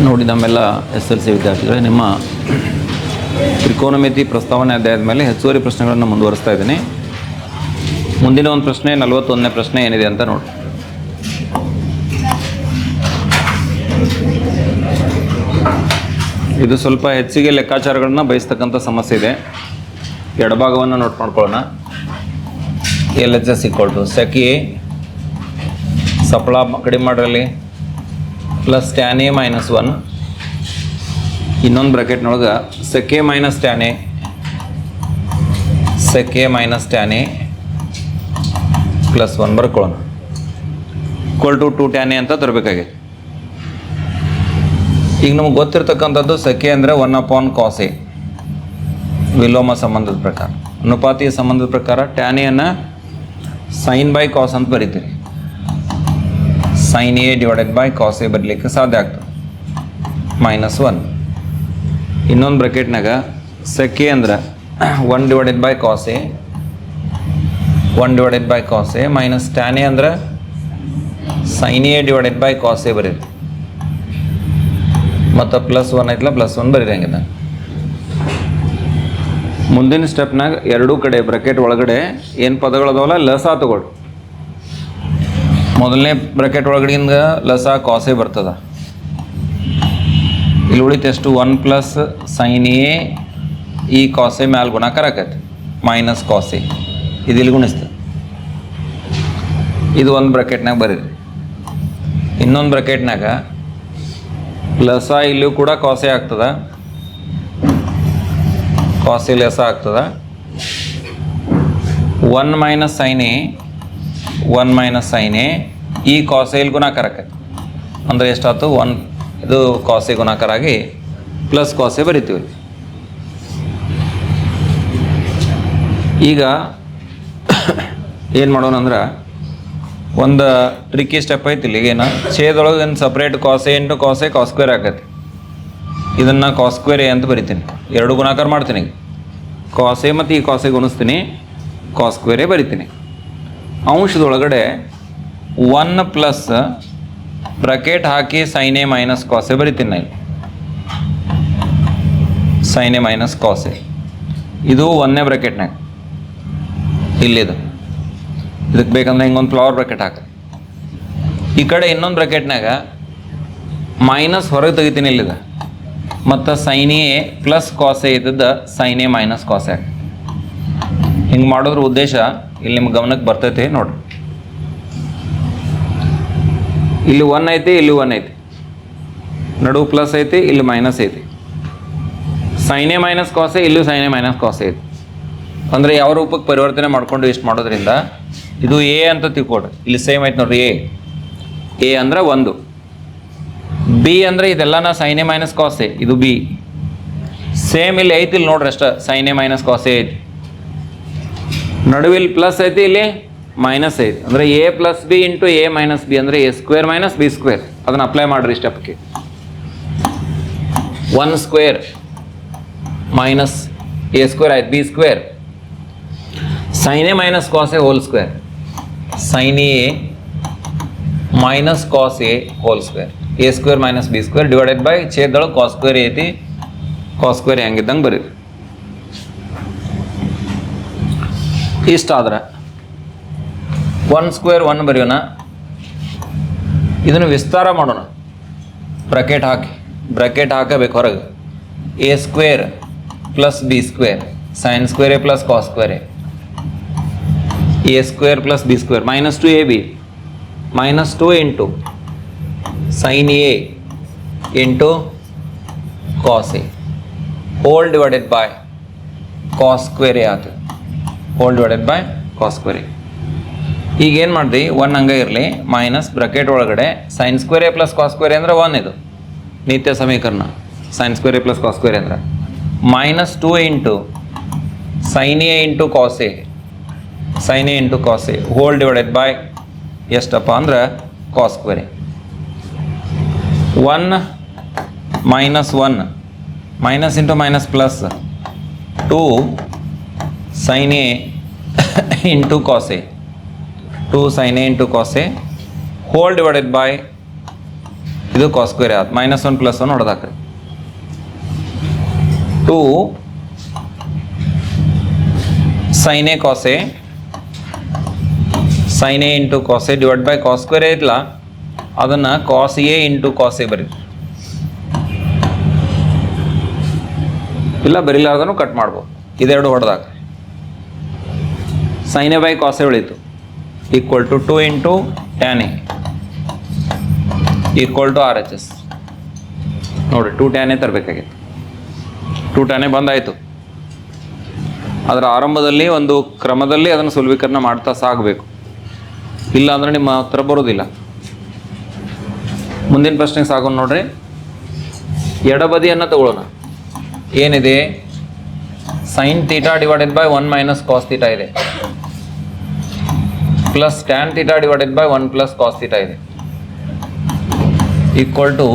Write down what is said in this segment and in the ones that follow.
ನೋಡಿ ನಮ್ಮೆಲ್ಲ SLC ವಿದ್ಯಾರ್ಥಿಗಳೇ, ನಿಮ್ಮ ತ್ರಿಕೋನಮಿತಿ ಪ್ರಸ್ತಾವನೆ ಅಧ್ಯಾಯದ ಮೇಲೆ ಹೆಚ್ಚುವರಿ ಪ್ರಶ್ನೆಗಳನ್ನು ಮುಂದುವರಿಸ್ತಾ ಇದ್ದೀನಿ. ಮುಂದಿನ ಒಂದು ಪ್ರಶ್ನೆ 41ನೇ ಪ್ರಶ್ನೆ ಏನಿದೆ ಅಂತ ನೋಡಿ. ಇದು ಸ್ವಲ್ಪ ಹೆಚ್ಚಿಗೆ ಲೆಕ್ಕಾಚಾರಗಳನ್ನ ಬಯಸ್ತಕ್ಕಂಥ ಸಮಸ್ಯೆ ಇದೆ. ಎಡಭಾಗವನ್ನು ನೋಟ್ ಮಾಡ್ಕೊಳ್ಳೋಣ. LHS = sec A ಸಫಳ ಕಡಿಮೆ ಮಾಡ್ರಲ್ಲಿ ಪ್ಲಸ್ tan A - 1 ಇನ್ನೊಂದು ಬ್ರಾಕೆಟ್ನೊಳಗೆ sec A - tan A sec A - tan A plus 1 ಬರ್ಕೊಳ್ಳೋಣ = 2 tan A ಅಂತ ತರಬೇಕಾಗಿದೆ. ಈಗ ನಮಗೆ ಗೊತ್ತಿರ್ತಕ್ಕಂಥದ್ದು sec A ಅಂದರೆ 1/cos A ವಿಲೋಮ ಸಂಬಂಧದ ಪ್ರಕಾರ, ಅನುಪಾತೀಯ ಸಂಬಂಧದ ಪ್ರಕಾರ tan A ಅನ್ನು sin by cos ಅಂತ ಬರೀತೀರಿ. sin A / cos A ಬರಲಿಕ್ಕೆ ಸಾಧ್ಯ ಆಗ್ತದೆ -1. ಇನ್ನೊಂದು ಬ್ರಾಕೆಟ್ನಾಗ sec A ಅಂದ್ರೆ 1 / cos A 1 / cos A minus tan A ಅಂದ್ರೆ sin A / cos A ಬರೀರಿ. ಮತ್ತು +1 ಐತಲ್ಲ, +1 ಬರೀರಿ. ಹಂಗಿದೆ ಮುಂದಿನ ಸ್ಟೆಪ್ನಾಗ ಎರಡೂ ಕಡೆ ಬ್ರಾಕೆಟ್ ಒಳಗಡೆ ಏನು ಪದಗಳದಾವಲ್ಲ ಲಸ ತಗೊಳ್ಳಿ. ಮೊದಲನೇ ಬ್ರಾಕೆಟ್ ಒಳಗಡೆಯಿಂದ ಲಸ cos A ಬರ್ತದೆ. ಇಲ್ಲಿ ಉಳಿತು ಎಷ್ಟು? 1 + sin A ಈ cos A ಮ್ಯಾಲೆ ಗುಣಾಕಾರ ಆಕೈತೆ ಮೈನಸ್ cos A ಇದು ಇಲ್ಲಿ ಗುಣಿಸ್ತದೆ. ಇದು ಒಂದು ಬ್ರಾಕೆಟ್ನಾಗ ಬರೀರಿ. ಇನ್ನೊಂದು ಬ್ರಾಕೆಟ್ನಾಗ ಲಸ ಇಲ್ಲೂ ಕೂಡ cos A ಆಗ್ತದೆ, cos A ಲಸ ಆಗ್ತದೆ. 1 - sin A 1 - sin A ಈ cos A ಇಲ್ಲಿ ಗುಣಾಕಾರ ಆಕೈತೆ ಅಂದರೆ ಎಷ್ಟಾಯ್ತು? 1 ಇದು cos A ಗುಣಾಕಾರ ಆಗಿ ಪ್ಲಸ್ cos A ಬರಿತೀವಿ. ಈಗ ಏನು ಮಾಡೋಣ ಅಂದ್ರೆ ಒಂದು ಟ್ರಿಕ್ಕಿ ಸ್ಟೆಪ್ ಐತಿ ಇಲ್ಲಿ. ಏನು ಛೇದೊಳಗೆ ಏನು separate cos A × cos A cos² ಆಕೈತಿ. ಇದನ್ನು cos² A ಅಂತ ಬರಿತೀನಿ. ಎರಡು ಗುಣಾಕಾರ ಮಾಡ್ತೀನಿ. cos A ಮತ್ತು ಈ cos A ಗುಣಿಸ್ತೀನಿ, cos² A ಬರಿತೀನಿ. ಅಂಶದೊಳಗಡೆ 1 plus bracket hockey sin A - cos A ಬರಿತೀನಿ ನಾನು. sin A - cos A ಇದು ಒಂದನೇ ಬ್ರಾಕೆಟ್ನಾಗ ಇಲ್ಲಿದು. ಇದಕ್ಕೆ ಬೇಕಂದ್ರೆ ಹಿಂಗೊಂದು ಫ್ಲವರ್ ಬ್ರಾಕೆಟ್ ಹಾಕಿ. ಈ ಕಡೆ ಇನ್ನೊಂದು ಬ್ರಾಕೆಟ್ನಾಗ ಮೈನಸ್ ಹೊರಗೆ ತೆಗಿತೀನಿ ಇಲ್ಲಿದೆ. ಮತ್ತು sin A + cos A ಇದ್ದದ್ದು sin A - cos A. ಹಿಂಗೆ ಮಾಡೋದ್ರ ಉದ್ದೇಶ ಇಲ್ಲಿ ನಿಮ್ಮ ಗಮನಕ್ಕೆ ಬರ್ತೈತಿ ನೋಡ್ರಿ. ಇಲ್ಲಿ 1 ಐತಿ, ಇಲ್ಲಿ 1 ಐತಿ, ನಡುವು ಪ್ಲಸ್ ಐತಿ, ಇಲ್ಲಿ ಮೈನಸ್ ಐತಿ. sin A - cos A ಇಲ್ಲೂ sin A - cos A ಐತಿ. ಅಂದರೆ ಯಾವ ರೂಪಕ್ಕೆ ಪರಿವರ್ತನೆ ಮಾಡ್ಕೊಂಡು ಇಷ್ಟು ಮಾಡೋದ್ರಿಂದ ಇದು A ಅಂತ ತಿಳ್ಕೊಡ್ರಿ. ಇಲ್ಲಿ ಸೇಮ್ ಐತೆ ನೋಡ್ರಿ. A ಅಂದ್ರೆ 1, B ಅಂದರೆ ಇದೆಲ್ಲನ sin A - cos A, ಇದು B. ಸೇಮ್ ಇಲ್ಲಿ ಐತಿ, ಇಲ್ಲಿ ನೋಡ್ರಿ ಅಷ್ಟ sin A - cos A ಐತಿ. ನಡುವಿಲ್ಲಿ ಪ್ಲಸ್ ಐತಿ, ಇಲ್ಲಿ ಮೈನಸ್ ಐತಿ. ಅಂದರೆ A + B × A - B ಅಂದರೆ A² - B². ಅದನ್ನು ಅಪ್ಲೈ ಮಾಡಿರಿ ಸ್ಟೆಪ್ಗೆ. 1² ಮೈನಸ್ A² ಆಯ್ತು, B². sin A - cos A whole sin A - cos A whole A² - B² divided by ಛೇದೊಳಗೆ cos² ಐತಿ, cos² ಹೆಂಗಿದ್ದಂಗೆ ಬರೀರಿ. ಇಷ್ಟಾದ್ರೆ 1² 1 ಬರೆಯೋಣ. ಇದನ್ನು ವಿಸ್ತಾರ ಮಾಡೋಣ. ಬ್ರಾಕೆಟ್ ಹಾಕಬೇಕು ಹೊರಗೆ. A² + B² sin² A + cos² A A² + B² -2AB -2 × sin A × cos A whole divided by cos² A ಆಯ್ತು. Hole divided by cos². ಈಗ ಏನು ಮಾಡಿರಿ? 1 ಹಂಗೆ ಇರಲಿ, ಮೈನಸ್ ಬ್ರಾಕೆಟ್ ಒಳಗಡೆ sin² A + cos² ಅಂದರೆ 1. ಇದು ನಿತ್ಯ ಸಮೀಕರಣ. sin² A + cos² ಅಂದರೆ -2 × sin A × cos A sin A × cos A whole divided by ಎಷ್ಟಪ್ಪ ಅಂದ್ರೆ cos². 1 - 1 minus into minus plus 2 sin A × cos A 2 sin A × cos A whole divided by ಇದು cos square ಆಯ್ತು. -1 + 1 ಹೊಡೆದಾಕ್ರಿ. 2 sin A cos A sin A into cos A divide by cos square ಐತಲ್ಲ, ಅದನ್ನು cos A into cos A ಬರೀ, ಇಲ್ಲ ಬರೀಲಾರ್ದೂ cut ಮಾಡ್ಬೋದು. ಇದೆರಡು ಹೊಡೆದಾಗ sin A by cos A ಉಳಿತು equal to 2 into tan A equal to RHS. ನೋಡಿ 2 tan A ತರಬೇಕಾಗಿತ್ತು. 2 tan A ಬಂದಾಯಿತು. ಅದರ ಆರಂಭದಲ್ಲಿ ಒಂದು ಕ್ರಮದಲ್ಲಿ ಅದನ್ನು ಸುಲಭೀಕರಣ ಮಾಡ್ತಾ ಸಾಗಬೇಕು, ಇಲ್ಲ ಅಂದರೆ ನಿಮ್ಮ ಹತ್ರ ಬರೋದಿಲ್ಲ. ಮುಂದಿನ ಪ್ರಶ್ನೆಗೆ ಸಾಗೋಣ ನೋಡ್ರಿ. ಎಡಬದಿಯನ್ನು ತಗೊಳ್ಳೋಣ. ಏನಿದೆ? sin θ ಡಿವೈಡೆಡ್ ಬೈ 1 - cos θ ಇದೆ, plus tan θ divided by 1 + cos θ ಇದೆ, equal to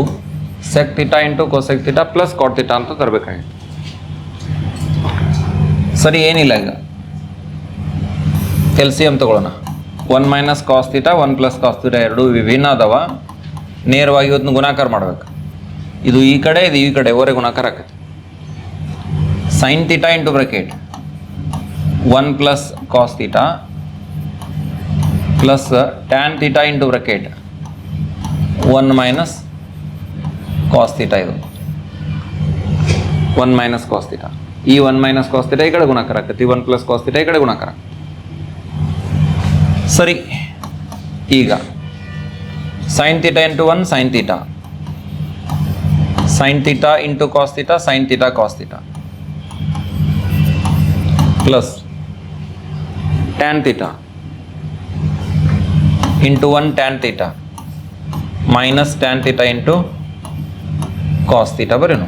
sec θ into cosec θ plus cot θ ಅಂತ ತರಬೇಕಾಗಿತ್ತು. ಸರಿ, ಏನಿಲ್ಲ. ಈಗ LCM ತಗೊಳ್ಳೋಣ. 1 - cos θ 1 + cos θ ಎರಡು ವಿಭಿನ್ನ ಅದಾವ. ನೇರವಾಗಿ ಇವತ್ತು ಗುಣಾಕಾರ ಮಾಡ್ಬೇಕು. ಇದು ಈ ಕಡೆ, ಇದು ಈ ಕಡೆ, ಓರೆ ಗುಣಾಕಾರ ಆಕೈತಿ. sin θ into bracket 1 + cos θ plus tan θ into bracket 1 - cos θ. ಇದು 1 - cos θ. ಈ 1 - cos θ ಈ ಕಡೆ ಗುಣಾಕಾರ ಆಕೈತಿ, 1 + cos θ ಈ ಕಡೆ ಗುಣಾಕಾರ. ಸರಿ, ಈಗ sin θ into 1 sin θ, sin θ into cos θ sin θ cos θ plus tan θ into 1 tan θ minus tan θ into cos θ ಬರೀನು,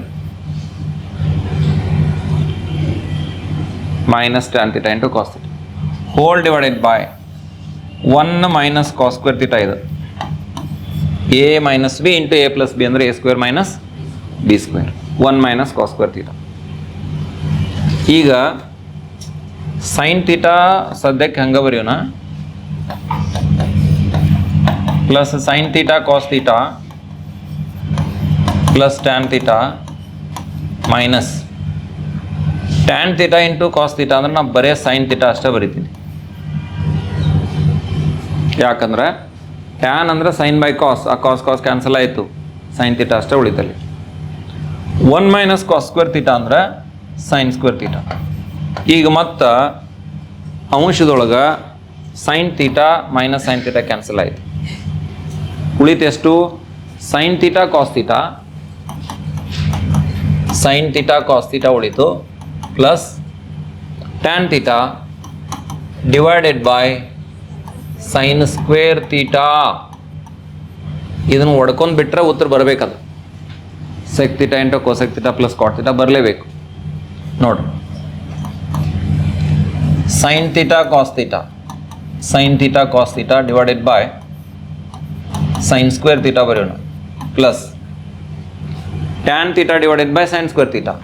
minus tan θ into cos θ whole divided by 1 - cos square θ. ಇದು a - b into a + b ಅಂದರೆ a² - b², 1 - cos square θ. ಈಗ sin θ ಸದ್ಯಕ್ಕೆ ಹಂಗೆ ಬರೆಯೋಣ, plus sin θ cos θ plus tan θ minus tan θ into cos θ ಅಂದ್ರೆ ನಾನು ಬರೀ sin θ ಅಷ್ಟೇ ಬರಿತೀನಿ. ಯಾಕಂದ್ರೆ tan ಅಂದರೆ sin ಬೈ cos, ಆ cos ಕ್ಯಾನ್ಸಲ್ ಆಯಿತು, sin θ ಅಷ್ಟೇ ಉಳಿತಲ್ಲಿ. 1 - cos ಸ್ಕ್ವೇರ್ θ ಅಂದ್ರೆ sin ಸ್ಕ್ವೇರ್ θ. ಈಗ ಮತ್ತು ಅಂಶದೊಳಗೆ sin θ ಮೈನಸ್ sin θ ಕ್ಯಾನ್ಸಲ್ ಆಯಿತು, ಉಳಿತು ಎಷ್ಟು? sin θ cos θ, sin θ cos θ ಉಳಿತು, plus tan θ divided by sin square θ. ಇದನ್ನು ಒಡ್ಕೊಂಡು ಬಿಟ್ಟರೆ ಉತ್ತರ ಬರಬೇಕದು. sec θ into cosec θ plus cot θ ಬರಲೇಬೇಕು. ನೋಡ್ರಿ, sin θ cos θ, sin θ cos θ divided by sin square θ ಬರೆಯೋಣ, plus tan θ divided by sin square θ,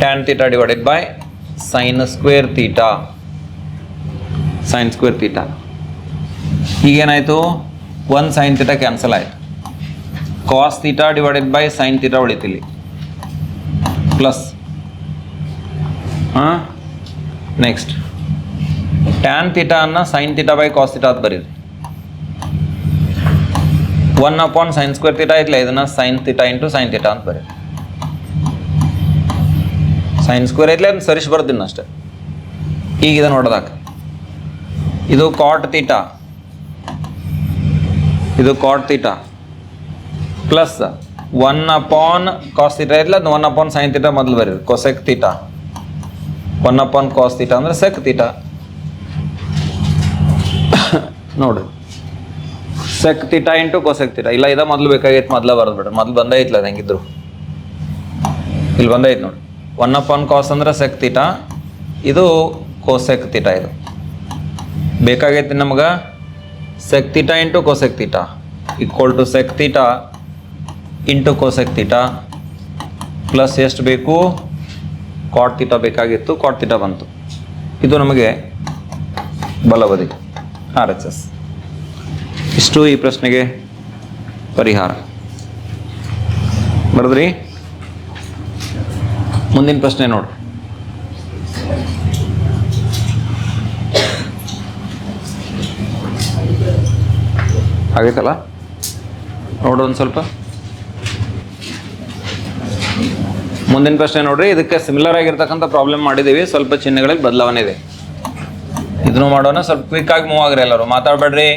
tan θ divided by sin square θ, sin square θ. ಈಗೇನಾಯಿತು? 1 sin θ cancel ಆಯಿತು, cos θ ಡಿವೈಡೆಡ್ ಬೈ sin θ ಉಳಿತಿಲ್ಲಿ, plus next tan θ ಅನ್ನು sin θ by cos θ ಅಂತ ಬರೀರಿ. 1 sin square θ ಐತಲ್ಲ, ಇದನ್ನು sin θ into sin θ ಅಂತ ಬರೀರಿ. sin ಸ್ಕ್ವೇರ್ ಐತಲ್ಲ, ಅದನ್ನು ಸರಿಸಿ ಬರ್ತೀನಿ ಅಷ್ಟೇ. ಈಗ ಇದನ್ನು ನೋಡೋದಾಕ, ಇದು cot θ, ಇದು cot θ ಪ್ಲಸ್ 1 cos θ ಐತಲ್ಲ, ಅದು 1 sin θ ಮೊದಲು ಬರೀರಿ. cosec θ 1 cos θ ಅಂದರೆ sec θ. ನೋಡ್ರಿ, sec θ ಇಂಟು cosec θ. ಇಲ್ಲ, ಇದ ಮೊದಲು ಬೇಕಾಗೈತೆ, ಮೊದಲು ಬರೋದು ಬಿಡ್ರಿ. ಮೊದಲು ಬಂದೈತ್ಲ ಅದು ಹೆಂಗಿದ್ರು, ಇಲ್ಲಿ ಬಂದೈತೆ ನೋಡಿ. 1 cos ಅಂದ್ರೆ sec θ, ಇದು cosec θ. ಇದು ಬೇಕಾಗೈತಿ ನಮ್ಗೆ sec θ into cosec θ equal to sec θ into cosec θ plus ಎಷ್ಟು ಬೇಕು? cot θ ಬೇಕಾಗಿತ್ತು, cot θ ಬಂತು. ಇದು ನಮಗೆ ಬಲಬದಿ RHS. ಇಷ್ಟು ಈ ಪ್ರಶ್ನೆಗೆ ಪರಿಹಾರ. ಬರದ್ರಿ? ಮುಂದಿನ ಪ್ರಶ್ನೆ ನೋಡ್ರಿ. ಆಗೈತಲ್ಲ, ನೋಡ್ರಿ ಒಂದು ಸ್ವಲ್ಪ. ಮುಂದಿನ ಪ್ರಶ್ನೆ ನೋಡ್ರಿ. ಇದಕ್ಕೆ ಸಿಮಿಲರ್ ಆಗಿರ್ತಕ್ಕಂಥ ಪ್ರಾಬ್ಲಮ್ ಮಾಡಿದ್ದೀವಿ, ಸ್ವಲ್ಪ ಚಿಹ್ನೆಗಳಲ್ಲಿ ಬದಲಾವಣೆ ಇದೆ. ಇದನ್ನು ಮಾಡೋಣ. ಸ್ವಲ್ಪ ಕ್ವಿಕ್ ಆಗಿ ಮೂವ್ ಆಗ್ರಿ ಎಲ್ಲರೂ, ಮಾತಾಡಬೇಡ್ರಿ.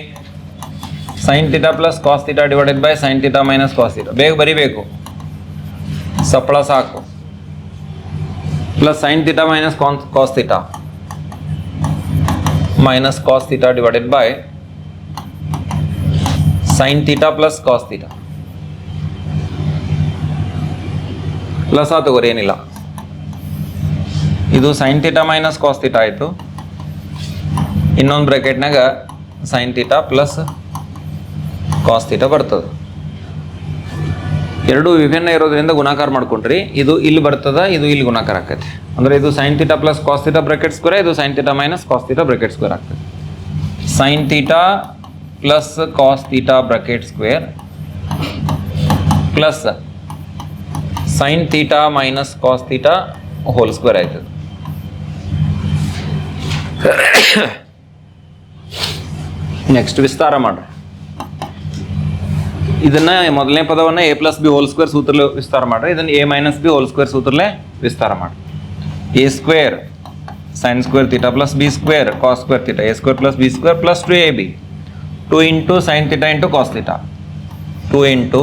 Sine theta plus cos theta divided by sine theta minus cos theta. ಬೇಗ ಬರಿಬೇಕು, ಸಪ್ಪಳ ಸಾಕು. Plus sine theta minus cos theta minus cos theta divided by sine theta plus cos theta. Plus ಆ ತಗೋರಿ, ಏನಿಲ್ಲ. ಇದು sine theta minus cos theta ಆಯಿತು. ಇನ್ನೊಂದು ಬ್ರ್ಯಾಕೆಟ್ನಾಗ sine theta plus cos theta ಬರ್ತದೆ. ಎರಡು ವಿಭಿನ್ನ ಇರೋದ್ರಿಂದ ಗುಣಾಕಾರ ಮಾಡ್ಕೊಂಡ್ರಿ. ಇದು ಇಲ್ಲಿ ಬರ್ತದ, ಇದು ಇಲ್ಲಿ ಗುಣಾಕಾರ ಆಕೈತಿ. ಅಂದರೆ ಇದು sine theta plus cos theta bracket square, ಇದು sine theta minus cos theta bracket square ಆಗ್ತದೆ. Sine theta plus cos theta bracket square plus sine theta minus cos theta whole square ಆಯ್ತದೆ. ನೆಕ್ಸ್ಟ್ ವಿಸ್ತಾರ ಮಾಡ್ರಿ. ಇದನ್ನ ಮೊದಲನೇ ಪದವನ್ನು A plus B whole square ಸೂತ್ರಲೆ ವಿಸ್ತಾರ ಮಾಡ್ರಿ. ಇದನ್ನು A minus B whole square ಸೂತ್ರಲೆ ವಿಸ್ತಾರ ಮಾಡ್ರಿ. A square sine square theta plus B square cos square theta, A square plus B square plus 2ab, 2 into sine theta into cos theta, 2 into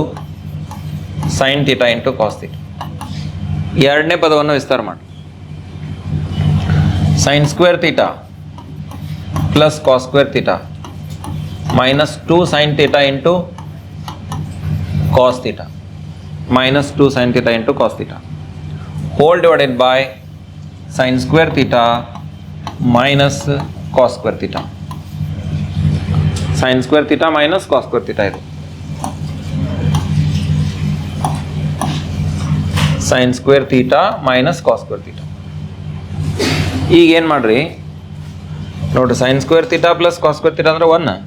sine theta into cos theta. ಎರಡನೇ ಪದವನ್ನು ವಿಸ್ತಾರ ಮಾಡಿ. Sine square theta plus cos square theta minus 2 sine theta into cos theta minus 2 sin theta into cos theta whole divided by sin square theta minus cos square theta. sin square theta minus cos square theta ಇದು sin square theta minus cos square theta. ಈಗ ಏನು ಮಾಡ್ರಿ ನೋಡ್ರಿ, sin square theta plus cos square theta ಅಂದ್ರೆ 1,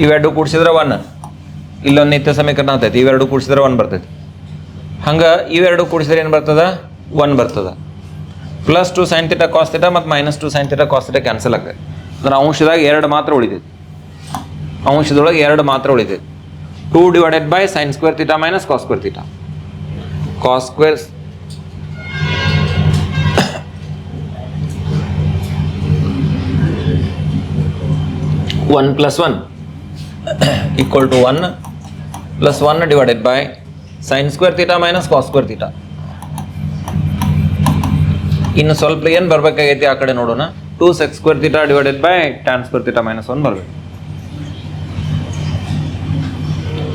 ಇವೆರಡು ಕೂಡಿಸಿದ್ರೆ 1. ಇಲ್ಲೊಂದು ನಿತ್ಯ ಸಮೀಕರಣ ಆಗ್ತೈತಿ, ಇವೆರಡು ಕೂಡಿಸಿದ್ರೆ 1 ಬರ್ತೈತಿ. ಹಂಗೆ ಇವೆರಡು ಕೂಡಿಸಿದ್ರೆ ಏನು ಬರ್ತದ? 1 ಬರ್ತದ. Plus 2 sine theta cos theta ಮತ್ತು minus 2 sine theta cos theta cancel ಆಗ್ತದೆ. ಅಂದ್ರೆ ಅಂಶದಾಗ 2 ಮಾತ್ರ ಉಳಿತೈತಿ, ಅಂಶದೊಳಗೆ 2 ಮಾತ್ರ ಉಳಿತೈತಿ. 2 divided by sine square theta minus cos square theta. Cos square 1 plus 1 equal to 1 plus 1 divided by sin square theta minus cos square theta. ಇನ್ನು ಸ್ವಲ್ಪ ಏನು ಬರಬೇಕಾಗೈತಿ ಆ ಕಡೆ ನೋಡೋಣ. 2 sec square theta divided by tan square theta minus 1 ಬರಬೇಕು.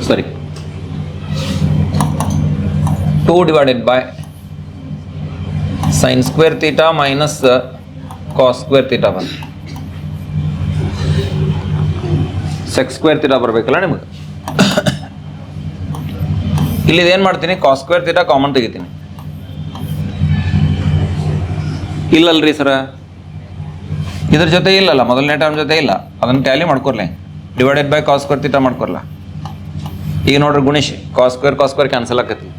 ಸರಿ, 2 divided by sin square theta minus cos square theta ಬಂತು. Sec square theta ಬರಬೇಕಲ್ಲ ನಿಮಗೆ. ಇಲ್ಲಿ ಏನು ಮಾಡ್ತೀನಿ, ಕಾಸ್ ಸ್ಕ್ವೇರ್ ಥೀಟಾ ಕಾಮನ್ ತೆಗಿತೀನಿ. ಇಲ್ಲಲ್ರಿ ಸರ, ಇದ್ರ ಜೊತೆ ಇಲ್ಲಲ್ಲ, ಮೊದಲನೇ ಟರ್ಮ್ ಜೊತೆ ಇಲ್ಲ, ಅದನ್ನು ಟ್ಯಾಲಿ ಮಾಡ್ಕೊರ್ಲಿ. Divided by cos square theta ಮಾಡ್ಕೊರ್ಲ. ಈಗ ನೋಡ್ರಿ ಗುಣಿಶ್, ಕಾಸ್ ಸ್ಕ್ವೇರ್ ಕ್ಯಾನ್ಸಲ್ ಆಕತಿ.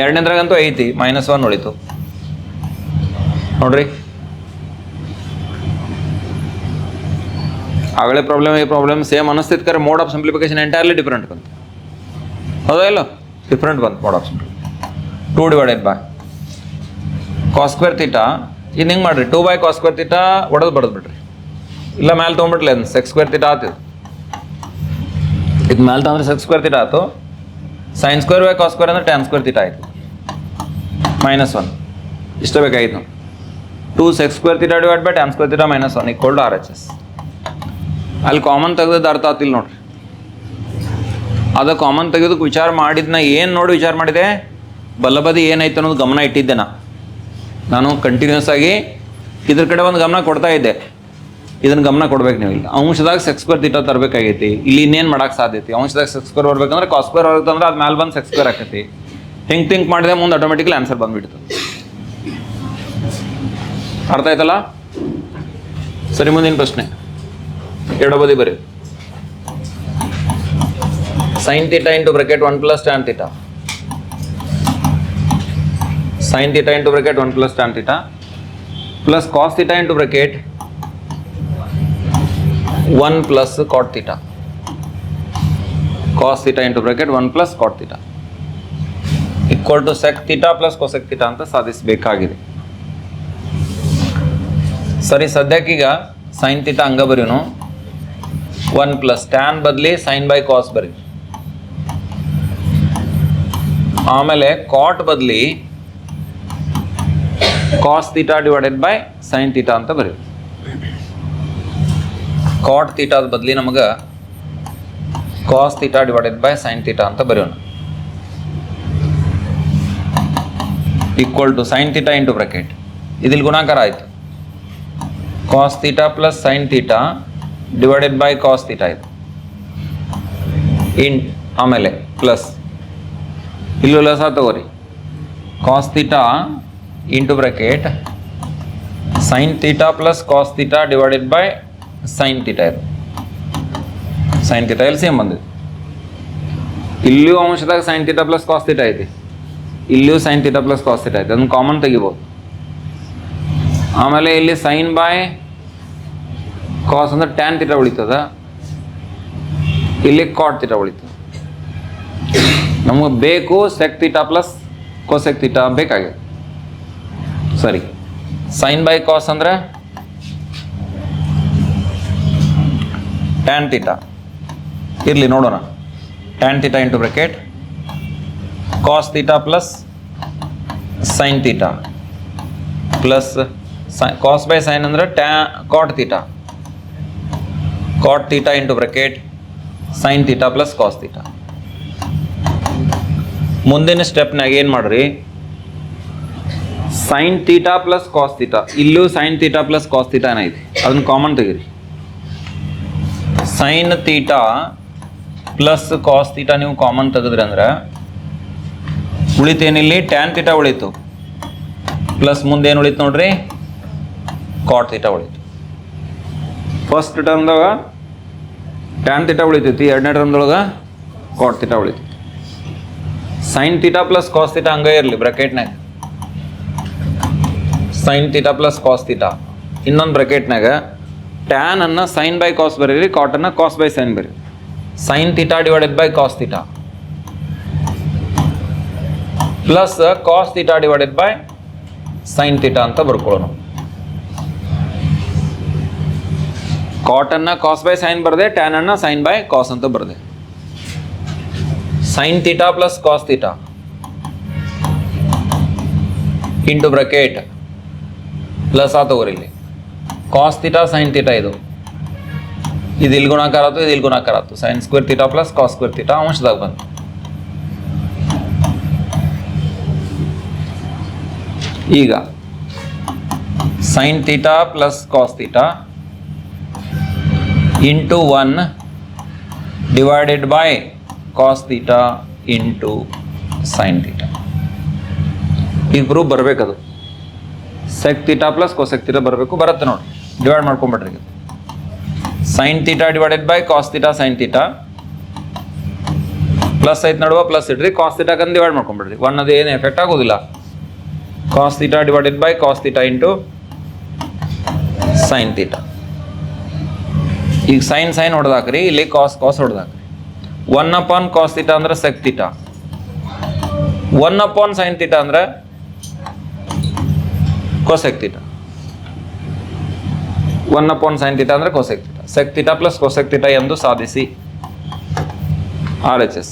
ಎರಡನೇದ್ರಾಗಂತೂ ಐತಿ, -1 ಉಳಿತು ನೋಡ್ರಿ. ಆಗಲೇ ಪ್ರಾಬ್ಲಮ್ ಈ ಪ್ರಾಬ್ಲಮ್ ಸೇಮ್ ಅನಿಸ್ತಿತ್ತು, ಕರೆ mode of simplification entirely different ಬಂತು. ಹೌದಾ ಇಲ್ಲ? ಡಿಫ್ರೆಂಟ್ ಬಂತು mode of simplification. 2 divided by cos square theta. ಇದು ಹಿಂಗೆ ಮಾಡಿರಿ, 2 ಬೈ ಕಾಸ್ ಸ್ಕ್ವೇರ್ ಥೀಟಾ ಒಡೆದು ಬಡ್ದು ಬಿಡ್ರಿ, ಇಲ್ಲ ಮೇಲೆ ತೊಗೊಂಡ್ಬಿಟ್ಲೆ ಅದನ್ನ ಸೆಕ್ ಸ್ಕ್ವೇರ್ ಥೀಟಾ ಆತಿದ್ದು. ಇದು ಮೇಲೆ ತೊಗೊಂಡ್ರೆ ಸೆಕ್ ಸ್ಕ್ವೇರ್ ಥೀಟಾ ಆಯ್ತು. Sine square by cos square ಅಂದರೆ ಟ್ಯಾನ್ ಸ್ಕ್ವೇರ್ ಥೀಟಾ ಆಯಿತು. -1 ಇಷ್ಟ ಬೇಕಾಗಿತ್ತು ನಾವು. 2 sec square theta divide by tan square theta -1 equal to RHS. ಅಲ್ಲಿ ಕಾಮನ್ ತೆಗೆದದ್ದು ಅರ್ಥ ಆಗ್ತಿಲ್ಲ ನೋಡ್ರಿ. ಅದು ಕಾಮನ್ ತೆಗೆದಕ್ಕೆ ವಿಚಾರ ಮಾಡಿದ್ನ ಏನು ನೋಡಿ ವಿಚಾರ ಮಾಡಿದೆ, ಬಲಬದಿ ಏನೈತೆ ಅನ್ನೋದು ಗಮನ ಇಟ್ಟಿದ್ದೆ. ನಾನು ಕಂಟಿನ್ಯೂಸ್ ಆಗಿ ಇದ್ರ ಕಡೆ ಒಂದು ಗಮನ ಕೊಡ್ತಾ ಇದ್ದೆ. ಇದನ್ನು ಗಮನ ಕೊಡ್ಬೇಕು ನೀವು. ಇಲ್ಲಿ ಅಂಶದಾಗ ಸೆಕ್ ಸ್ಕ್ವೇರ್ ಥೀಟಾ ತರಬೇಕಾಗೈತಿ. ಇಲ್ಲಿ ಇನ್ನೇನು ಮಾಡೋಕ್ಕೆ ಸಾಧ್ಯತೆ, ಅಂಶದಾಗ ಸೆಕ್ ಸ್ಕ್ವೇರ್ ಬರ್ಬೇಕಂದ್ರೆ ಕಾಸ್ ಸ್ಕ್ವೇರ್ ಬರುತ್ತಂದ್ರೆ ಅದು ಮೇಲೆ ಬಂದು ಸೆಕ್ ಸ್ಕ್ವೇರ್ ಆಕೈತಿ. ಹಿಂಗೆ ಥಿಂಕ್ ಮಾಡಿದೆ ಮುಂದೆ ಆಟೋಮೆಟಿಕ್ಲಿ ಆನ್ಸರ್ ಬಂದುಬಿಡ್ತು. ಅರ್ಥ ಆಯ್ತಲ್ಲ? ಸರಿ, ಮುಂದಿನ ಪ್ರಶ್ನೆ ಎಡಬದಿ ಬರೀ. sin theta into bracket 1 plus tan theta. Sin theta into bracket 1 plus tan theta plus cos theta into bracket 1 plus cot theta. Cos theta into bracket 1 plus cot theta equal to sec theta plus cosec theta ಅಂತ ಸಾಧಿಸಬೇಕಾಗಿದೆ. ಸರಿ, ಸದ್ಯಕ್ಕೀಗ sin theta ಹಂಗ ಬರೀನು 1 plus tan ಬದಲಿ sin by cos ಬರೀ. ಆಮೇಲೆ cot ಬದಲಿ cos theta divided by sin theta ಅಂತ ಬರೀ. cot theta ಬದಲಿ ನಮಗೆ cos theta divided by sin theta ಅಂತ ಬರೆಯೋಣ. Equal to sin theta into bracket ಇದಿಲ್ಲಿ ಗುಣಾಕಾರ ಆಯಿತು. cos theta plus sin theta divided by cos theta ಇದು ಇಂಟ್ ಆಮೇಲೆ ಪ್ಲಸ್ ಇಲ್ಲೂ ಲಸ ತಗೋರಿ. cos theta into bracket sin theta plus cos theta divided by sin theta ಇದು. sin theta ಇಲ್ಲಿ ಸೇಮ್ ಬಂದಿದೆ. ಇಲ್ಲಿಯೂ ಅಂಶದಾಗ sin theta plus cos theta ಐತಿ, ಇಲ್ಲಿಯೂ sin theta plus cos theta ಐತಿ. ಅದನ್ನು ಕಾಮನ್ ತೆಗಿಬೋದು. ಆಮೇಲೆ ಇಲ್ಲಿ sin ಬೈ cos ಅಂದ್ರೆ tan theta ಉಳಿತದ, ಇಲ್ಲಿ cot theta ಉಳಿತದ. ನಮಗೆ ಬೇಕು sec theta plus cosec theta ಬೇಕಾಗಿದೆ. ಸರಿ, sin ಬೈ cos ಅಂದ್ರೆ tan theta ಇರಲಿ ನೋಡೋಣ. tan theta into bracket cos theta plus sin theta plus cos by sin ಅಂದರೆ cot theta. cot theta into bracket sin theta plus cos theta. ಮುಂದಿನ ಸ್ಟೆಪ್ನಾಗ ಏನು ಮಾಡ್ರಿ, sin theta plus cos theta, ಇಲ್ಲೂ sin theta plus cos theta ಏನೈತಿ ಅದನ್ನು common ತೆಗೀರಿ. sin theta plus cos theta ನೀವು common ತೆಗೆದ್ರಿ ಅಂದ್ರೆ ಉಳಿತೇನಿಲ್ಲಿ tan theta ಉಳಿತು, ಪ್ಲಸ್ ಮುಂದೆ ಏನು ಉಳಿತು ನೋಡ್ರಿ cot theta ಉಳಿತು. ಫಸ್ಟ್ ಟರ್ಮ್ದಾಗ tan theta ಉಳಿತೈತಿ, ಎರಡನೇ ಟರ್ಮ್ದೊಳಗೆ cot theta ಉಳಿತೈತಿ. sin theta plus cos theta ಹಂಗೆ ಇರಲಿ ಬ್ರಾಕೆಟ್ನಾಗ. sin theta plus cos theta ಇನ್ನೊಂದು ಬ್ರಾಕೆಟ್ನಾಗ tan ಅನ್ನು sin ಬೈ cos ಬರೀರಿ, cot ಅನ್ನು cos ಬೈ sin ಬರೀರಿ. sin theta divided by cos theta plus cos theta divided by sin theta ಅಂತ ಬರ್ಕೊಳ್ಳೋಣ. cot ಅನ್ನು cos by sin ಬರದೆ, tan ಅನ್ನು sin by cos ಅಂತ ಬರದೆ. sin theta plus cos theta into bracket plus ತಗೋರಿ ಇಲ್ಲಿ cos theta sin theta ಇದು ಇಲ್ಲಿ ಗುಣಾಕಾರ ಆಯ್ತು, ಇದು ಇಲ್ಲಿ ಗುಣಾಕಾರ ಆಯ್ತು. sin square theta plus cos square theta ಅಂಶದಾಗ ಬಂತು. ಈಗ sin theta plus cos theta into 1 divided by cos theta into sin theta. ಈಗ ಪ್ರೂಫ್ ಬರಬೇಕದು. sec theta plus cosec theta ಬರಬೇಕು, ಬರುತ್ತೆ ನೋಡಿ. ಡಿವೈಡ್ ಮಾಡ್ಕೊಂಬಿಟ್ರಿ. sin theta divided by cos theta sin theta plus ಐತೆ ನಡುವ ಪ್ಲಸ್ ಇಡ್ರಿ, cos theta ಕಂದು ಡಿವೈಡ್ ಮಾಡ್ಕೊಂಬಿಡ್ರಿ. 1 ಅದು ಏನು ಎಫೆಕ್ಟ್ ಆಗೋದಿಲ್ಲ. cos theta divided by cos theta into sin theta. ಈಗ sin ಹೊಡೆದಾಕ್ರಿ, ಇಲ್ಲಿ cos ಹೊಡೆದಾಕ್ರಿ. 1 ಅಪಾನ್ cos theta ಅಂದ್ರೆ sec theta, 1 upon sin theta ಅಂದ್ರೆ cosec theta, 1 upon sin theta ಅಂದ್ರೆ cosec theta. sec theta plus cosec theta ಎಂದು ಸಾಧಿಸಿ. RHS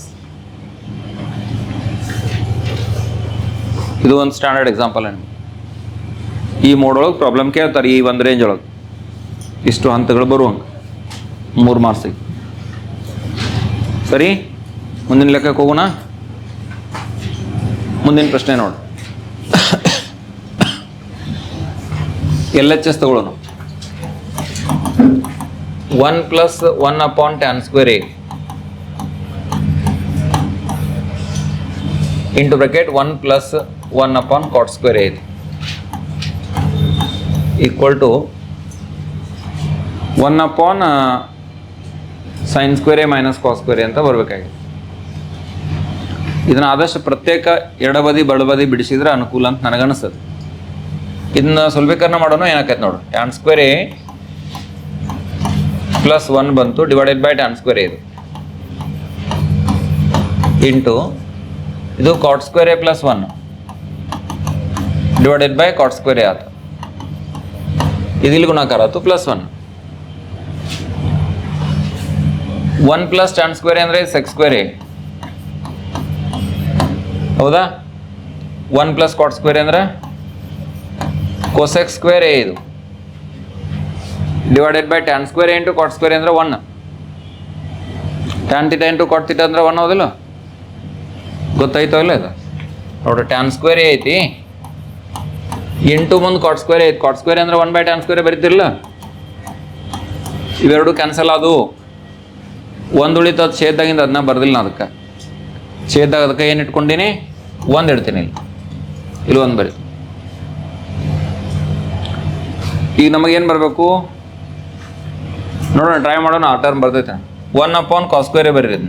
ಇದು ಒಂದು standard example. ಈ ಮೋಡ್ ಒಳಗೆ ಪ್ರಾಬ್ಲಮ್ ಕೇಳ್ತಾರೆ, ಈ ಒಂದು ರೇಂಜ್ ಒಳಗೆ ಇಷ್ಟು ಹಂತಗಳು ಬರುವಂಗೆ 3 ಮಾರ್ಕ್ಸಿಗೆ. ಸರಿ, ಮುಂದಿನ ಲೆಕ್ಕಕ್ಕೆ ಹೋಗೋಣ. ಮುಂದಿನ ಪ್ರಶ್ನೆ ನೋಡಿ. LHS ತಗೊಳ್ಳೋಣ. 1 plus 1 upon tan square A into bracket 1 plus 1 upon cot square A equal to 1 upon sin square A minus cos square A ಅಂತ ಬರಬೇಕಾಗಿದೆ. ಇದನ್ನು ಆದಷ್ಟು ಪ್ರತ್ಯೇಕ ಎಡಬದಿ ಬಡಬದಿ ಬಿಡಿಸಿದ್ರೆ ಅನುಕೂಲ ಅಂತ ನನಗನ್ನಿಸ್ತದೆ. ಇದನ್ನ ಸುಲಭೀಕರಣ ಮಾಡೋಣ. ಏನಾಕೈತೆ ನೋಡು, ಟ್ಯಾನ್ ಸ್ಕ್ವೇರ್ ಎ ಪ್ಲಸ್ 1 ಬಂತು divided by tan square A ಇದು ಇಂಟು ಇದು cot square A plus 1 divided by cot square A ಆಯ್ತು. ಇದು ಇಲ್ಲಿ ಗುಣಾಕಾರ ಆಯ್ತು plus 1 plus tan square A ಅಂದರೆ ಸೆಕ್ಸ್ ಸ್ಕ್ವೇರ್ ಎ ಹೌದಾ. 1 ಪ್ಲಸ್ ಕಾಟ್ ಸ್ಕ್ವೇರ್ ಎ ಅಂದರೆ ಕೋಸೆಕ್ ಸ್ಕ್ವೇರ್ ಎ ಇದು divided by tan square A into cot square A ಅಂದರೆ 1 tan theta into cot theta ಅಂದರೆ 1 ಹೌದಿಲ್ಲ. ಗೊತ್ತಾಯ್ತೋ ಇಲ್ಲ ಇದು ನೋಡ್ರಿ, ಟ್ಯಾನ್ ಸ್ಕ್ವೇರ್ ಎ ಐತಿ ಇಂಟು ಮುಂದೆ ಕಾಟ್ ಸ್ಕ್ವೇರ್ ಐತಿ. ಕಾಟ್ ಸ್ಕ್ವೇರ್ ಅಂದರೆ 1 ಬೈ ಟ್ಯಾನ್ ಸ್ಕ್ವೇರ್ ಬರೀತಿರಲ್ಲ, ಇವೆರಡು ಕ್ಯಾನ್ಸಲ್ ಅದು. ಒಂದು ಉಳಿತು ಅದು ಛೇದ್ದಾಗಿಂದ ಅದನ್ನ ಬರ್ದಿಲ್ಲ ನಾ ಅದಕ್ಕೆ. ಛೇದಾಗ ಅದಕ್ಕೆ ಏನು ಇಟ್ಕೊಂಡಿನಿ 1 ಇಡ್ತೀನಿ ಇಲ್ಲಿ 1 ಬರೀ. ಈಗ ನಮಗೇನು ಬರಬೇಕು ನೋಡೋಣ, ಟ್ರೈ ಮಾಡೋಣ. ಆ ಟರ್ಮ್ ಬರ್ತೈತೆ 1 ಕಾಸ್ ಸ್ಕ್ವೇರ್ ಎ ಬರೀ.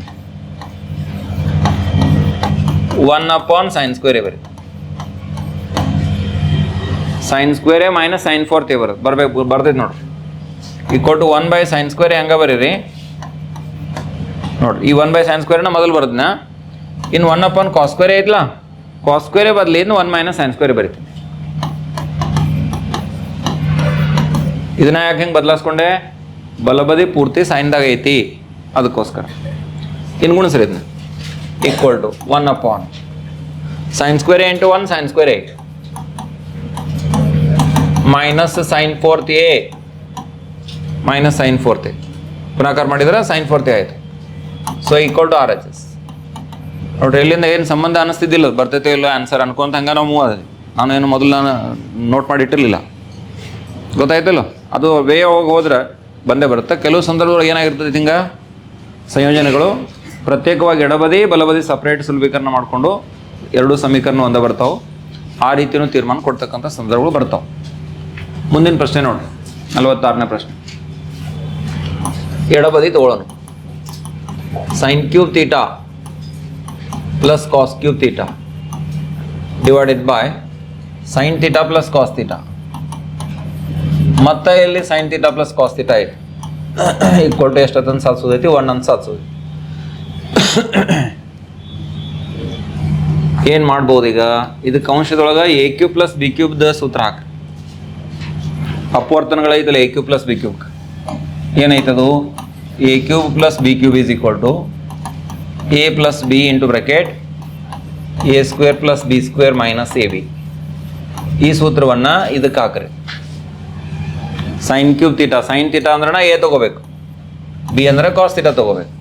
1 ಸೈನ್ ಸ್ಕ್ವೇರ್ ಎ ಬರೀ. Sine square A minus sine 4 ಬರುತ್ತೆ ಬರ್ತೈತೆ ನೋಡ್ರಿ. Equal to 1 by sine square A ಹಂಗೆ ಬರೀರಿ ನೋಡ್ರಿ. ಈ 1 ಬೈ ಸೈನ್ ಸ್ಕ್ವೇರ್ನ ಮೊದಲು ಬರೋದನ್ನ ಇನ್ನು 1 ಕಾಸ್ ಸ್ಕ್ವೇರ್ ಐತಲ್ಲ, ಕಾಸ್ ಸ್ಕ್ವೇರ್ ಬದಲಿ ಇನ್ನು 1 ಮೈನಸ್ ಸೈನ್ ಸ್ಕ್ವೇರ್ ಬರೀತೀನಿ. ಇದನ್ನ ಯಾಕೆ ಹಿಂಗೆ ಬದಲಾಯಿಸ್ಕೊಂಡೆ, ಬಲಬದಿ ಪೂರ್ತಿ ಸೈನ್ದಾಗ ಐತಿ ಅದಕ್ಕೋಸ್ಕರ. ಇನ್ನು ಗುಣಿಸ್ರಿ ಇದನ್ನ equal to 1 sine square A into 1 sine square A minus sine 4 A minus sine 4 A ಗುಣಾಕಾರ ಮಾಡಿದ್ರೆ ಸೈನ್ 4 ಎ ಆಯಿತು. So equal to R H S ನೋಡ್ರಿ. ಇಲ್ಲಿಂದ ಏನು ಸಂಬಂಧ ಅನ್ನಿಸ್ತಿದ್ದಿಲ್ಲ, ಬರ್ತೈತೆ ಇಲ್ಲ ಆನ್ಸರ್ ಅನ್ಕೊಂತ ಹಂಗೆ ನಾವು ಮೂವ್ ಆದ್ವಿ. ನಾನು ಏನು ಮೊದಲು ನೋಟ್ ಮಾಡಿ ಇಟ್ಟಿರಲಿಲ್ಲ, ಗೊತ್ತಾಯ್ತಲ್ಲ. ಅದು ವೇ ಹೋದ್ರೆ ಬಂದೇ ಬರುತ್ತೆ. ಕೆಲವು ಸಂದರ್ಭಗಳು ಏನಾಗಿರ್ತದೆ ಹಿಂಗೆ ಸಂಯೋಜನೆಗಳು ಪ್ರತ್ಯೇಕವಾಗಿ ಎಡಬದಿ ಬಲಬದಿ ಸಪ್ರೇಟ್ ಸುಲಭೀಕರಣ ಮಾಡಿಕೊಂಡು ಎರಡೂ ಸಮೀಕರಣ ಒಂದೇ ಬರ್ತಾವೆ. ಆ ರೀತಿಯೂ ತೀರ್ಮಾನ ಕೊಡ್ತಕ್ಕಂಥ ಸಂದರ್ಭಗಳು ಬರ್ತಾವೆ. ಮುಂದಿನ ಪ್ರಶ್ನೆ ನೋಡಿ, 46ನೇ ಪ್ರಶ್ನೆ. ಎಡಬದಿ ತಗೊಳ್ಳೋಣ. Sine cube theta plus cos cube theta divided by sine theta plus cos theta. ಮತ್ತೆ ಇಲ್ಲಿ sine theta plus cos theta ಐತಿ. ಈಕ್ವಲ್ ಟು ಎಷ್ಟಂತ ಸಾಧಿಸೋದೈತಿ 1 ಅಂತ ಸಾಧಿಸೋದು. ಏನು ಮಾಡ್ಬೋದು ಈಗ, ಇದಕ್ಕೆ ಅಂಶದೊಳಗೆ ಎ ಕ್ಯೂಬ್ ಪ್ಲಸ್ ಬಿ ಕ್ಯೂಬ್ದ ಸೂತ್ರ ಹಾಕಿ. ಅಪವರ್ತನಗಳೈತಲ್ಲ A cube plus B cube ಏನೈತದು, A cube plus B cube is equal to A plus B into bracket A square plus B square minus A B. ಈ ಸೂತ್ರವನ್ನು ಇದಕ್ಕೆ ಹಾಕ್ರಿ. Sign cube theta, sine theta ಅಂದ್ರೆ A ತೊಗೋಬೇಕು, B ಅಂದರೆ cos theta ತೊಗೋಬೇಕು.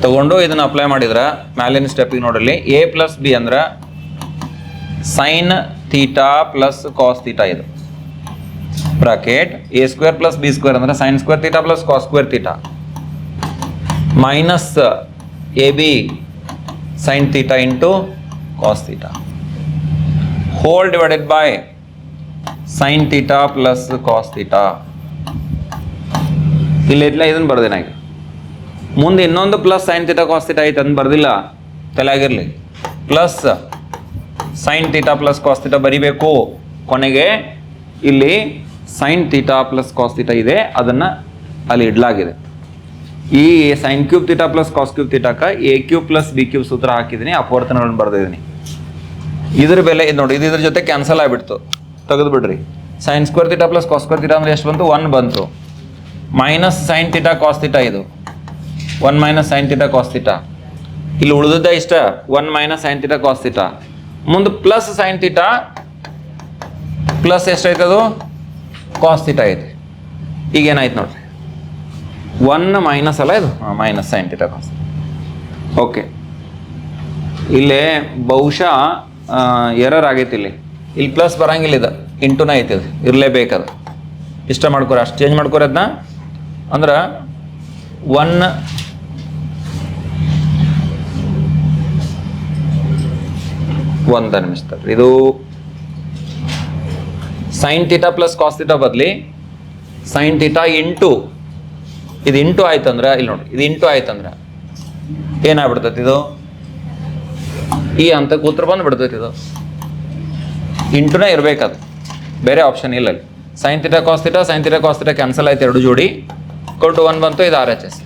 ತೊಗೊಂಡು ಇದನ್ನು ಅಪ್ಲೈ ಮಾಡಿದ್ರೆ ಮ್ಯಾಲಿನ ಸ್ಟೆಪ್ಪಿಗೆ ನೋಡಲಿ, ಎ ಪ್ಲಸ್ ಬಿ ಅಂದ್ರೆ sine theta plus cos theta ಇದು bracket A square plus B square ಅಂದರೆ sine square theta plus cos square theta minus A B sine theta into cos theta whole divided by sine theta plus cos theta. ಇಲ್ಲ ಇದನ್ನು ಬರ್ದೇನ ಈಗ. ಮುಂದೆ ಇನ್ನೊಂದು plus sine theta cos theta ಐತೆ ಅಂತ ಬರ್ದಿಲ್ಲ, ತಲೆಯಾಗಿರಲಿ. Plus sine theta plus cos theta ಬರಿಬೇಕು. ಕೊನೆಗೆ ಇಲ್ಲಿ sine theta plus cos theta ಇದೆ, ಅದನ್ನು ಅಲ್ಲಿ ಇಡಲಾಗಿದೆ. ಈ sine cube theta plus cos cube ಥೀಟಾಕ A cube plus B cube ಸೂತ್ರ ಹಾಕಿದ್ದೀನಿ, ಅಪವರ್ತನಗಳನ್ನು ಬರ್ದಿದ್ದೀನಿ. ಇದ್ರ ಬೆಲೆ ಇದು ನೋಡಿ, ಇದ್ರ ಜೊತೆ ಕ್ಯಾನ್ಸಲ್ ಆಗಿಬಿಡ್ತು, ತೆಗೆದು ಬಿಡ್ರಿ. Sine square theta plus cos square theta ಅಂದರೆ ಎಷ್ಟು ಬಂತು, 1 ಬಂತು. Minus sine theta cos theta ಇದು 1 minus sine theta cos theta. ಇಲ್ಲಿ ಉಳಿದ ಇಷ್ಟ 1 minus sine theta cos theta. ಮುಂದೆ ಪ್ಲಸ್ ಸೈನ್ ಥೀಟಾ ಪ್ಲಸ್ ಎಷ್ಟೈತೆ ಅದು ಕಾಸ್ ಥೀಟಾ ಐತೆ. ಈಗ ಏನಾಯ್ತು ನೋಡ್ರಿ, 1 ಮೈನಸ್ ಅಲ್ಲ ಇದು minus sine theta cos. Okay, ಇಲ್ಲೇ ಬಹುಶಃ ಎರರ್ ಆಗೈತಿ. ಇಲ್ಲಿ ಪ್ಲಸ್ ಬರಂಗಿಲ್ಲ, ಇದು ಇಂಟುನ ಐತಿ, ಅದು ಇರಲೇಬೇಕದು. ಇಷ್ಟ ಮಾಡ್ಕೊರಿ, ಅಷ್ಟು ಚೇಂಜ್ ಮಾಡ್ಕೊರಿ ಅದನ್ನ. ಅಂದ್ರೆ 1 ನಿಮಿಷ ಇದು sine theta plus cos theta ಬದಲಿ ಸೈನ್ ಥೀಟಾ ಇಂಟು ಇದು ಇಂಟು ಆಯ್ತಂದ್ರೆ ಇಲ್ಲಿ ನೋಡಿ, ಇದು ಇಂಟು ಆಯ್ತಂದ್ರೆ ಏನಾಗ್ಬಿಡ್ತೈತಿ, ಇದು ಈ ಹಂತಕ್ಕೆ ಉತ್ತರ ಬಂದುಬಿಡ್ತೈತಿ. ಇದು ಇಂಟುನೇ ಇರಬೇಕದು, ಬೇರೆ ಆಪ್ಷನ್ ಇಲ್ಲ ಅಲ್ಲಿ. Sine theta cos theta, sine theta cos theta cancel ಆಯ್ತು, ಎರಡು ಜೋಡಿ ಕೊಟ್ಟು 1 ಬಂತು. ಇದು RHS.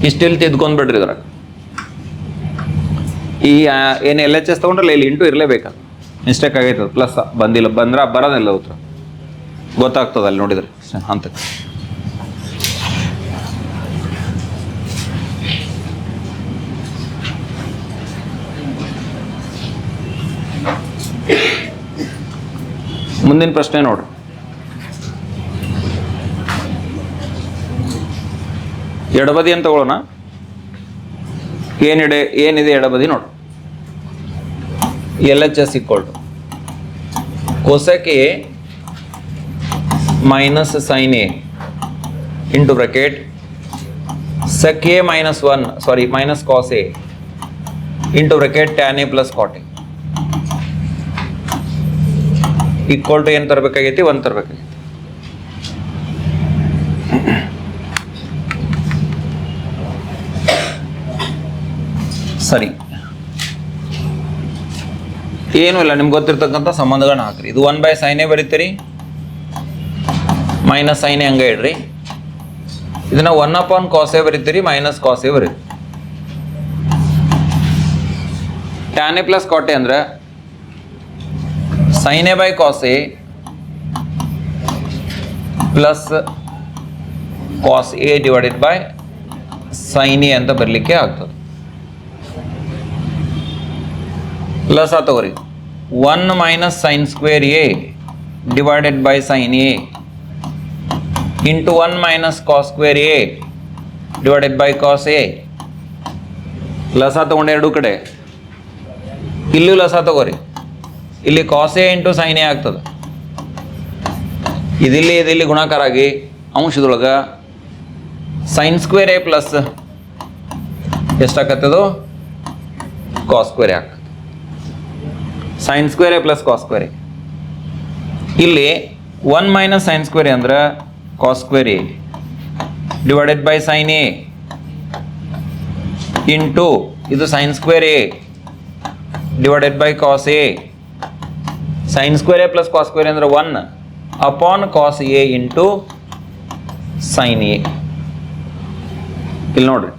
ಇಷ್ಟಿಲ್ಲಿ ತಿದ್ಕೊಂಡ್ಬಿಡ್ರಿ ಇದ್ರಾಗ. ಈ ಏನು LHS ತೊಗೊಂಡ್ರಲ್ಲ, ಇಲ್ಲಿ ಇಂಟು ಇರಲೇಬೇಕದು. ಮಿಸ್ಟೇಕ್ ಆಗೈತದ, ಪ್ಲಸ್ ಬಂದಿಲ್ಲ, ಬರೋದಿಲ್ಲ ಉತ್ತರ, ಗೊತ್ತಾಗ್ತದೆ ಅಲ್ಲಿ ನೋಡಿದ್ರೆ ಹಂತಕ್ಕೆ. ಮುಂದಿನ ಪ್ರಶ್ನೆ ನೋಡ್ರಿ. ಎಡಬದಿ ಅಂತ ತಗೊಳ್ಳೋಣ. ಏನಿದೆ ಎಡಬದಿ ನೋಡು. LHS equal to cosec A minus sine A into bracket sec A minus cos A into bracket tan A plus cot A equal to ಏನು ತರಬೇಕಾಗೈತಿ? 1 ತರಬೇಕಾಗೈತಿ. ಸರಿ, ಏನೂ ಇಲ್ಲ, ನಿಮ್ಗೆ ಗೊತ್ತಿರ್ತಕ್ಕಂಥ ಸಂಬಂಧಗಳನ್ನ ಹಾಕ್ರಿ. ಇದು 1/sin ಎ ಬರೀತೀರಿ, ಮೈನಸ್ ಸೈನ್ ಎ ಹಂಗೆ ಇಡ್ರಿ. ಇದನ್ನ 1/cos ಎ ಬರೀತೀರಿ, ಮೈನಸ್ ಕಾಸ್ ಎ ಬರೀರಿ. Tan A plus cot a ಅಂದ್ರೆ sin a by cos a plus cos a divided by sin a ಅಂತ ಬರಲಿಕ್ಕೆ ಆಗ್ತದೆ. ಪ್ಲಸ್ ಆ ತಗೋರಿ 1 minus sine square a divided by sin a into 1 minus cos square a divided by cos a. ಲಸ ತಗೊಂಡೆ ಎರಡು ಕಡೆ, ಇಲ್ಲೂ ಲಸ ತಗೋರಿ. ಇಲ್ಲಿ cos A into sine a ಆಗ್ತದೆ. ಇದಿಲ್ಲಿ ಗುಣಾಕಾರ ಆಗಿ ಅಂಶದೊಳಗೆ ಸೈನ್ ಸ್ಕ್ವೇರ್ ಎ ಪ್ಲಸ್ ಎಷ್ಟಾಗತ್ತದು? ಕಾಸ್ ಸ್ಕ್ವೇರ್ ಎ ಆಗ್ತದೆ. Sine square A plus cos square a. ಇಲ್ಲಿ 1 ಮೈನಸ್ ಸೈನ್ ಸ್ಕ್ವೇರ್ ಎ ಅಂದ್ರೆ cos square a divided by sine A into ಇದು sine square a divided by cos a. Sine square A plus cos square ಅಂದರೆ 1 upon cos A into sine a. ಇಲ್ಲಿ ನೋಡ್ರಿ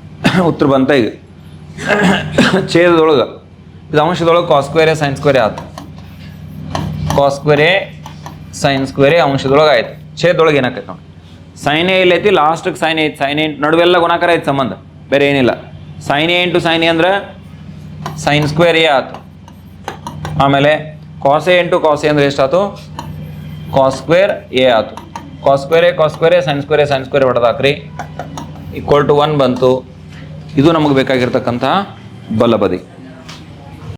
ಉತ್ತರ ಬಂತ. ಈಗ ಛೇದದೊಳಗೆ ಇದು ಅಂಶದೊಳಗೆ cos square a sine square A ಆಯ್ತು. Cos square a sine square a ಅಂಶದೊಳಗೆ ಆಯ್ತು. ಛೇದದೊಳಗೆ ಏನಾಕೈತೆ ನೋಡಿ, ಸೈನ್ ಎ ಇಲ್ಲೈತಿ, ಲಾಸ್ಟಿಗೆ ಸೈನ್ ಐತಿ. ಸೈನ್ ಎ ನಡುವೆಲ್ಲ ಗುಣಾಕಾರ ಐತೆ ಸಂಬಂಧ, ಬೇರೆ ಏನಿಲ್ಲ. Sine A into sine a ಅಂದ್ರೆ ಸೈನ್ ಸ್ಕ್ವೇರ್ ಎ ಆಯ್ತು. ಆಮೇಲೆ cos A into cos a ಅಂದ್ರೆ ಎಷ್ಟಾಯ್ತು? ಕಾಸ್ ಸ್ಕ್ವೇರ್ ಎ ಆಯ್ತು. Cos square a sine square ಹೊಡೆದಾಕ್ರಿ, ಈಕ್ವಲ್ ಟು 1 ಬಂತು. ಇದು ನಮಗೆ ಬೇಕಾಗಿರ್ತಕ್ಕಂತಹ ಬಲಬದಿ.